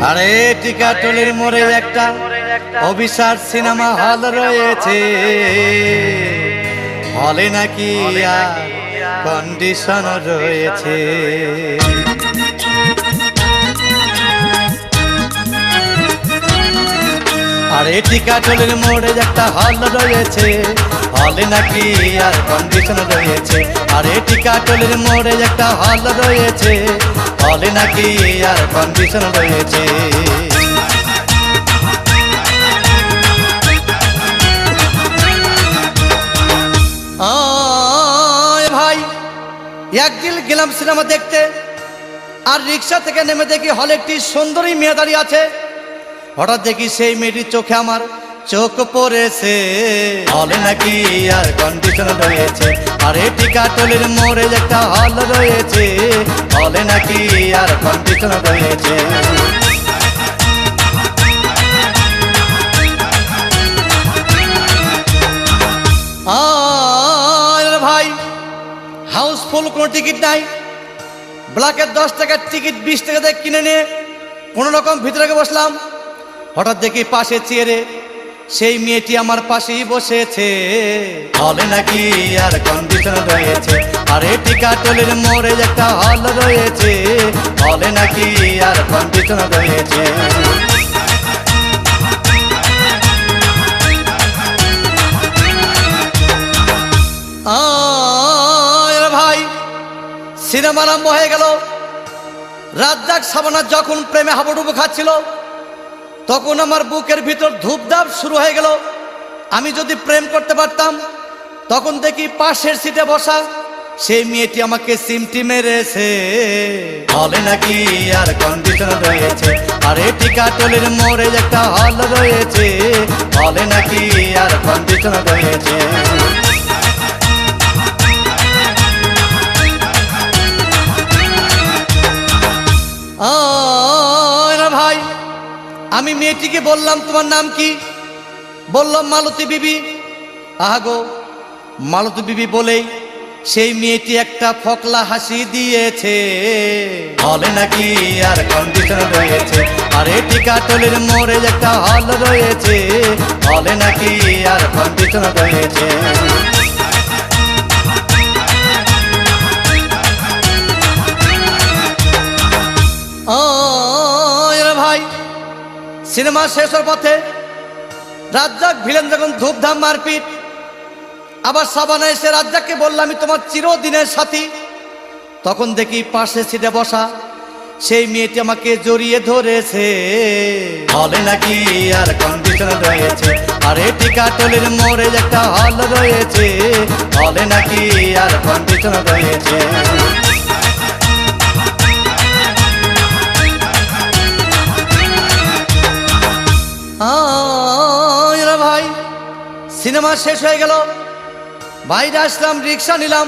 আরে টিকাটলির মোড়ে একটা অভিশাপ সিনেমা হল রয়েছে, হলে নাকি কন্ডিশন রয়েছে। আরে টিকাটলির মোড়ে একটা হল রয়েছে, হলে নাকি আর কন্ডিশন রয়েছে। আরে টিকাটলির মোড়ে একটা হল রয়েছে, হলে নাকি আর কন্ডিশন রয়েছে। ভাই একদিন গেলাম সিনেমা দেখতে, আর রিক্সা থেকে নেমে দেখি হলে একটি সুন্দরী মেয়ে দাঁড়িয়ে আছে। হঠাৎ দেখি সেই মেয়েটির চোখে আমার চোখ পড়েছে, হলে নাকি আর কন্ডিশন রয়েছে। আরে টিকাটলির মোড়ে একটা হল রয়েছে, হলে নাকি আর কন্ডিশন রয়েছে। ভাই হাউসফুল কোনো টিকিট নাই, ব্ল্যাকের 10 টাকার টিকিট 20 টাকা দিয়ে কিনে নিয়ে কোনো রকম ভিতরে বসলাম। হঠাৎ দেখি পাশে চেয়ারে সেই মেয়েটি আমার পাশেই বসেছে, হলে নাকি আর কন্ডিশন রয়েছে। আরে টিকাটলির মোড়ে একটা হল রয়েছে, হলে নাকি আর কন্ডিশন রয়েছে। ভাই সিনেমা আরম্ভ হয়ে গেল। রাজ্জাক সাবানা যখন প্রেমে হাবুডুবু খাচ্ছিল, তখন আমার বুকের ভিতর ধূপধাপ শুরু হয়ে গেল। আমি যদি প্রেম করতে পারতাম, তখন দেখি পাশের সিটে বসা সেই মেয়েটি আমাকে সিমটি মেরেছে, হলে নাকি আর কন্ডিশন রয়েছে। আরে টিকাটলির মোড়ে একটা হল রয়েছে, হলে নাকি আর কন্ডিশন রয়েছে। ভাই আমি মেয়েটিকে বললাম, তোমার নাম কি? বললাম মালতী বিবি। আহাগো মালতী বিবি বলেই সেই মেয়েটি একটা ফকলা হাসি দিয়েছে, হলে নাকি আর কন্ডিশন রয়েছে। আরে টিকাটলির মোড়ে একটা হল রয়েছে, হলে নাকি আর কন্ডিশন রয়েছে। ভাই সিনেমা শেষ হওয়ার পথে রাজ্জাক ভিলেন যখন ধূপধাম মারপিট, আবার সাবানা এসে রাজ্জাককে বললাম, আমি তোমার চিরদিনের সাথী। তখন দেখি পাশে সিটে বসা সেই মেয়েটি আমাকে জড়িয়ে ধরেছে, হলে নাকি আর কন্ডিশন রয়েছে। আরে টিকাটলির মোড়ে একটা হল রয়েছে, হলে নাকি আর কন্ডিশন রয়েছে। ভাই সিনেমা শেষ হয়ে গেল, বাইরে আসলাম, রিক্সা নিলাম।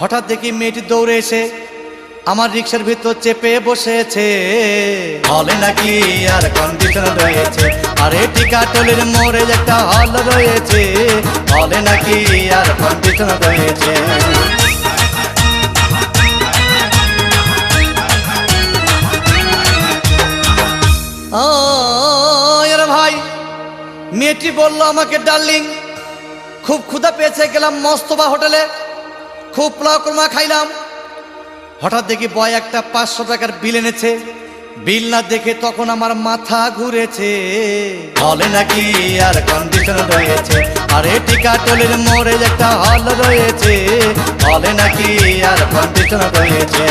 হঠাৎ দেখি মেয়েটি দৌড়ে এসে আমার রিক্সার ভিতর চেপে বসেছে, হলে নাকি আর কন্ডিশন রয়েছে। আরে টিকাটলির মোড়ে একটা হল রয়েছে, হলে নাকি আর কন্ডিশন রয়েছে। ভাই মেয়েটি বলল আমাকে, ডার্লিং খুব ক্ষুধা পেয়েছে, গেলাম মস্তবা হোটেলে, খুব পোলাও কোরমা খাইলাম। হঠাৎ দেখি বয় একটা 500 টাকার বিল এনেছে। বিল না দেখে তখন আমার মাথা ঘুরেছে, হলে নাকি আর কন্ডিশন রয়েছে। আরে টিকাটলির মোড়ে একটা হল রয়েছে, হলে নাকি আর কন্ডিশন রয়েছে।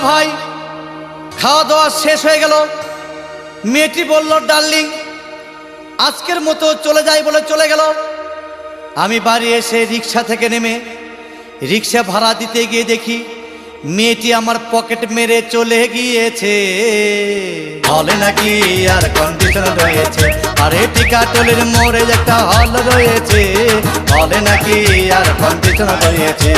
ভাই খাওয়া দাওয়া শেষ হয়ে গেল। মেয়েটি বলল, ডার্লিং আজকের মতো চলে যাই বলে চলে গেল। আমি বাড়ি এসে রিক্সা থেকে নেমে রিক্সা ভাড়া দিতে গিয়ে দেখি মেয়েটি আমার পকেট মেরে চলে গিয়েছে, হলে নাকি আর কন্ডিশন রয়েছে। আরে টিকাটলির মোড়ে একটা হল রয়েছে, হলে নাকি আর কন্ডিশন রয়েছে।